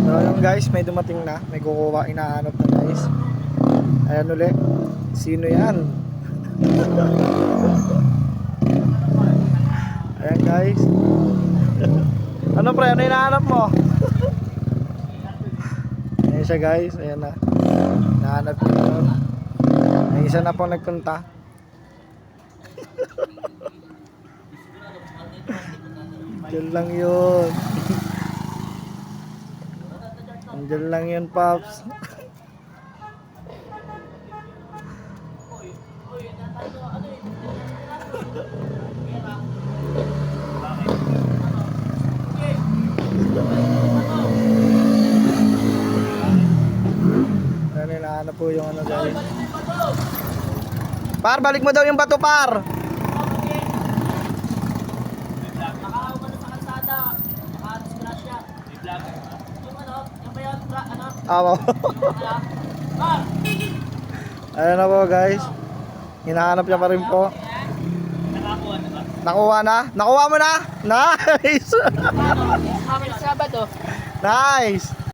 So yun guys, may dumating na. May kukuha, inahanap na guys. Ayan ulit. Sino yan? Ayan guys. Ano pre, ano hinahanap mo? Ayan siya guys, ayan na. Hinahanap niya yun. May isa na po nagpunta. Diyan lang yun. Diyan lang yun, Pops. Hinahanap po yung ano guys. Par, balik mo daw yung bato, par. Awa. Ayan na po guys. Hinahanap niya pa rin po. Nakuha na? Nakuha mo na? Nice. Sabado. Nice.